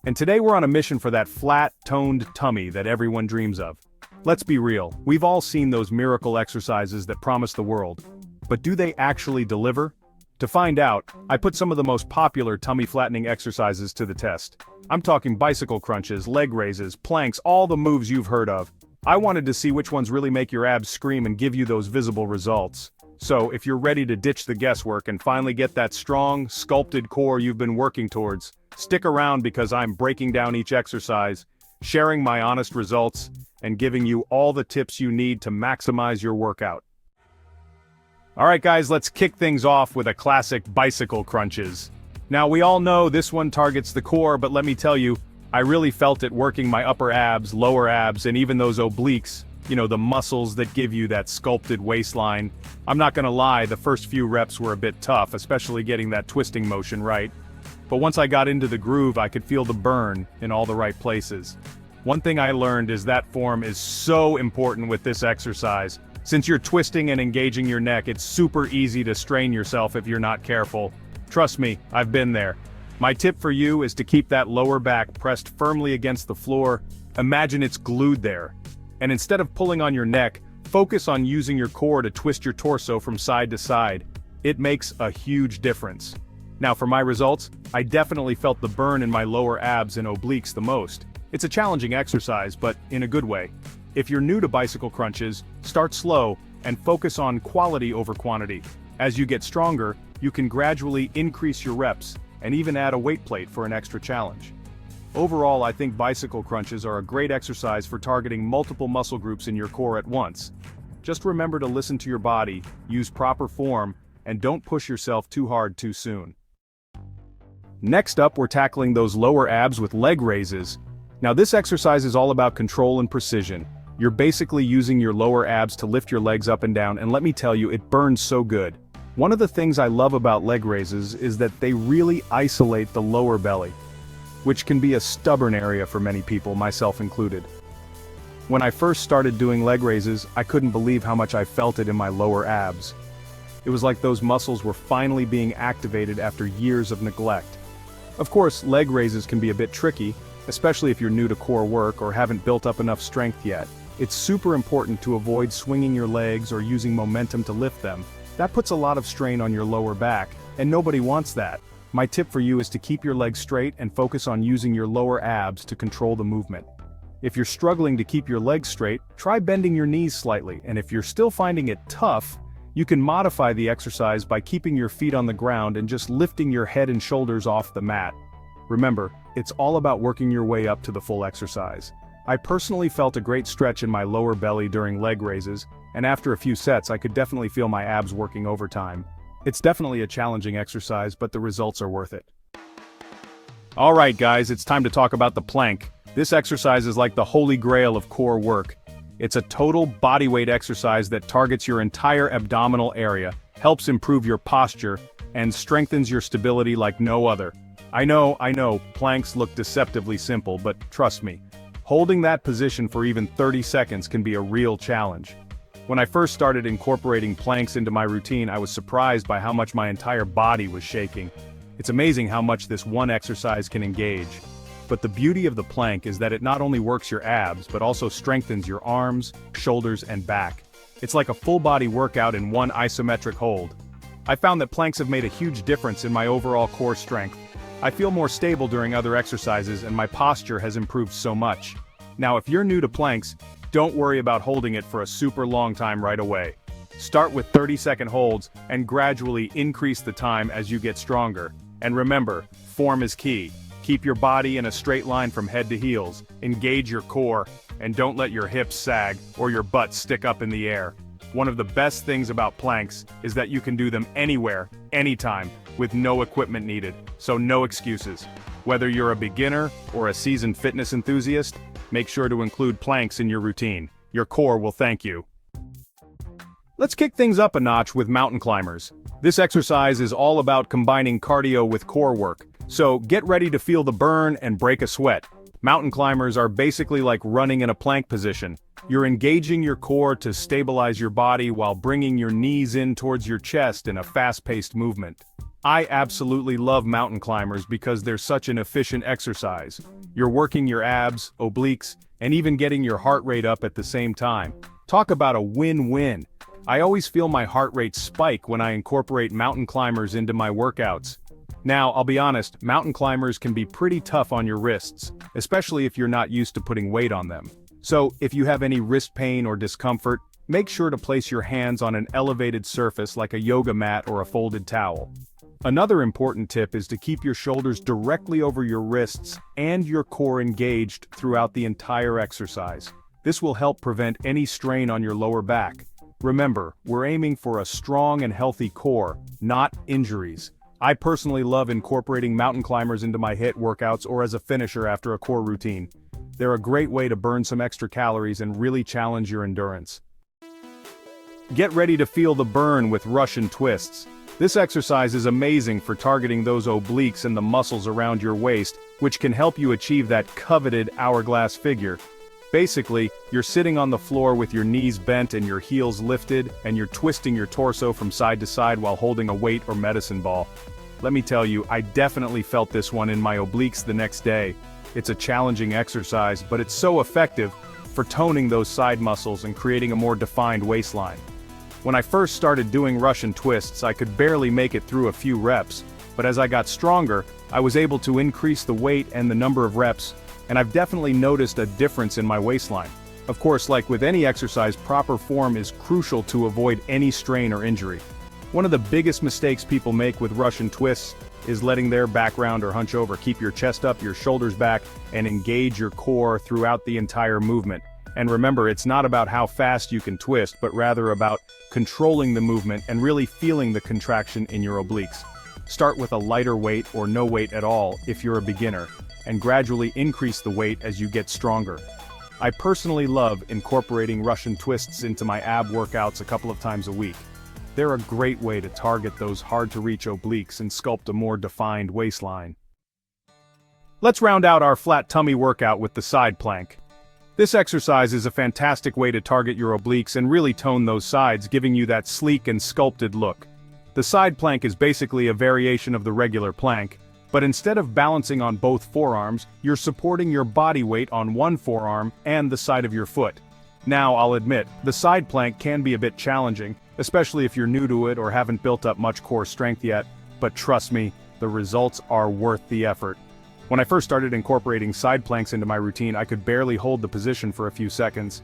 And today we're on a mission for that flat, toned tummy that everyone dreams of. Let's be real, we've all seen those miracle exercises that promise the world. But do they actually deliver? To find out, I put some of the most popular tummy flattening exercises to the test. I'm talking bicycle crunches, leg raises, planks, all the moves you've heard of. I wanted to see which ones really make your abs scream and give you those visible results. So, if you're ready to ditch the guesswork and finally get that strong, sculpted core you've been working towards, stick around because I'm breaking down each exercise, sharing my honest results, and giving you all the tips you need to maximize your workout. Alright guys, let's kick things off with a classic bicycle crunches. Now we all know this one targets the core, but let me tell you, I really felt it working my upper abs, lower abs, and even those obliques, the muscles that give you that sculpted waistline. I'm not gonna lie, the first few reps were a bit tough, especially getting that twisting motion right. But once I got into the groove, I could feel the burn in all the right places. One thing I learned is that form is so important with this exercise. Since you're twisting and engaging your neck, it's super easy to strain yourself if you're not careful. Trust me, I've been there. My tip for you is to keep that lower back pressed firmly against the floor. Imagine it's glued there. And instead of pulling on your neck, focus on using your core to twist your torso from side to side. It makes a huge difference. Now for my results, I definitely felt the burn in my lower abs and obliques the most. It's a challenging exercise, but in a good way. If you're new to bicycle crunches, start slow and focus on quality over quantity. As you get stronger, you can gradually increase your reps and even add a weight plate for an extra challenge. Overall, I think bicycle crunches are a great exercise for targeting multiple muscle groups in your core at once. Just remember to listen to your body, use proper form, and don't push yourself too hard too soon. Next up, we're tackling those lower abs with leg raises. Now this exercise is all about control and precision. You're basically using your lower abs to lift your legs up and down, and let me tell you, it burns so good. One of the things I love about leg raises is that they really isolate the lower belly, which can be a stubborn area for many people, myself included. When I first started doing leg raises, I couldn't believe how much I felt it in my lower abs. It was like those muscles were finally being activated after years of neglect. Of course, leg raises can be a bit tricky, especially if you're new to core work or haven't built up enough strength yet. It's super important to avoid swinging your legs or using momentum to lift them. That puts a lot of strain on your lower back, and nobody wants that. My tip for you is to keep your legs straight and focus on using your lower abs to control the movement. If you're struggling to keep your legs straight, try bending your knees slightly, and if you're still finding it tough, you can modify the exercise by keeping your feet on the ground and just lifting your head and shoulders off the mat. Remember, it's all about working your way up to the full exercise. I personally felt a great stretch in my lower belly during leg raises, and after a few sets I could definitely feel my abs working overtime. It's definitely a challenging exercise, but the results are worth it. Alright guys, it's time to talk about the plank. This exercise is like the holy grail of core work. It's a total bodyweight exercise that targets your entire abdominal area, helps improve your posture, and strengthens your stability like no other. I know, planks look deceptively simple, but trust me, holding that position for even 30 seconds can be a real challenge. When I first started incorporating planks into my routine, I was surprised by how much my entire body was shaking. It's amazing how much this one exercise can engage. But the beauty of the plank is that it not only works your abs, but also strengthens your arms, shoulders, and back. It's like a full-body workout in one isometric hold. I found that planks have made a huge difference in my overall core strength. I feel more stable during other exercises and my posture has improved so much. Now if you're new to planks, don't worry about holding it for a super long time right away. Start with 30-second holds and gradually increase the time as you get stronger. And remember, form is key. Keep your body in a straight line from head to heels, engage your core, and don't let your hips sag or your butt stick up in the air. One of the best things about planks is that you can do them anywhere, anytime, with no equipment needed, so no excuses. Whether you're a beginner or a seasoned fitness enthusiast, make sure to include planks in your routine. Your core will thank you. Let's kick things up a notch with mountain climbers. This exercise is all about combining cardio with core work, so get ready to feel the burn and break a sweat. Mountain climbers are basically like running in a plank position. You're engaging your core to stabilize your body while bringing your knees in towards your chest in a fast-paced movement. I absolutely love mountain climbers because they're such an efficient exercise. You're working your abs, obliques, and even getting your heart rate up at the same time. Talk about a win-win. I always feel my heart rate spike when I incorporate mountain climbers into my workouts. Now, I'll be honest, mountain climbers can be pretty tough on your wrists, especially if you're not used to putting weight on them. So, if you have any wrist pain or discomfort, make sure to place your hands on an elevated surface like a yoga mat or a folded towel. Another important tip is to keep your shoulders directly over your wrists and your core engaged throughout the entire exercise. This will help prevent any strain on your lower back. Remember, we're aiming for a strong and healthy core, not injuries. I personally love incorporating mountain climbers into my HIIT workouts or as a finisher after a core routine. They're a great way to burn some extra calories and really challenge your endurance. Get ready to feel the burn with Russian twists. This exercise is amazing for targeting those obliques and the muscles around your waist, which can help you achieve that coveted hourglass figure. Basically, you're sitting on the floor with your knees bent and your heels lifted, and you're twisting your torso from side to side while holding a weight or medicine ball. Let me tell you, I definitely felt this one in my obliques the next day. It's a challenging exercise, but it's so effective for toning those side muscles and creating a more defined waistline. When I first started doing Russian twists, I could barely make it through a few reps, but as I got stronger, I was able to increase the weight and the number of reps, and I've definitely noticed a difference in my waistline. Of course, like with any exercise, proper form is crucial to avoid any strain or injury. One of the biggest mistakes people make with Russian twists is letting their back round or hunch over. Keep your chest up, your shoulders back, and engage your core throughout the entire movement. And remember, it's not about how fast you can twist, but rather about controlling the movement and really feeling the contraction in your obliques. Start with a lighter weight or no weight at all if you're a beginner, and gradually increase the weight as you get stronger. I personally love incorporating Russian twists into my ab workouts a couple of times a week. They're a great way to target those hard-to-reach obliques and sculpt a more defined waistline. Let's round out our flat tummy workout with the side plank. This exercise is a fantastic way to target your obliques and really tone those sides, giving you that sleek and sculpted look. The side plank is basically a variation of the regular plank, but instead of balancing on both forearms, you're supporting your body weight on one forearm and the side of your foot. Now, I'll admit, the side plank can be a bit challenging, especially if you're new to it or haven't built up much core strength yet, but trust me, the results are worth the effort. When I first started incorporating side planks into my routine, I could barely hold the position for a few seconds.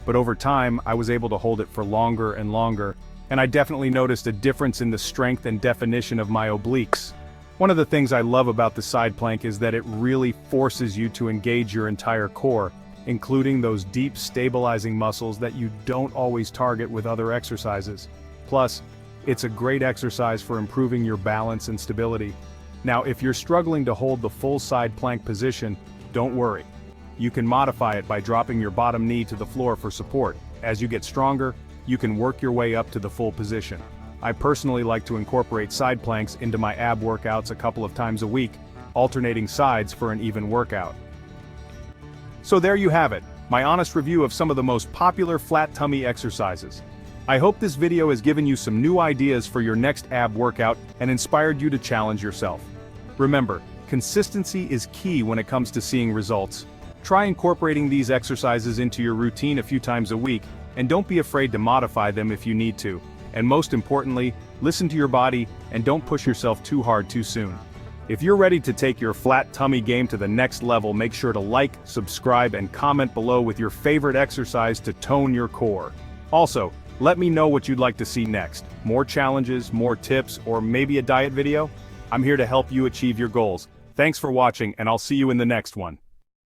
But over time, I was able to hold it for longer and longer, and I definitely noticed a difference in the strength and definition of my obliques. One of the things I love about the side plank is that it really forces you to engage your entire core, including those deep stabilizing muscles that you don't always target with other exercises. Plus, it's a great exercise for improving your balance and stability. Now, if you're struggling to hold the full side plank position, don't worry. You can modify it by dropping your bottom knee to the floor for support. As you get stronger, you can work your way up to the full position. I personally like to incorporate side planks into my ab workouts a couple of times a week, alternating sides for an even workout. So there you have it, my honest review of some of the most popular flat tummy exercises. I hope this video has given you some new ideas for your next ab workout and inspired you to challenge yourself. Remember, consistency is key when it comes to seeing results. Try incorporating these exercises into your routine a few times a week, and don't be afraid to modify them if you need to. And most importantly, listen to your body and don't push yourself too hard too soon. If you're ready to take your flat tummy game to the next level, make sure to like, subscribe, and comment below with your favorite exercise to tone your core. Also, let me know what you'd like to see next. More challenges, more tips, or maybe a diet video? I'm here to help you achieve your goals. Thanks for watching, and I'll see you in the next one.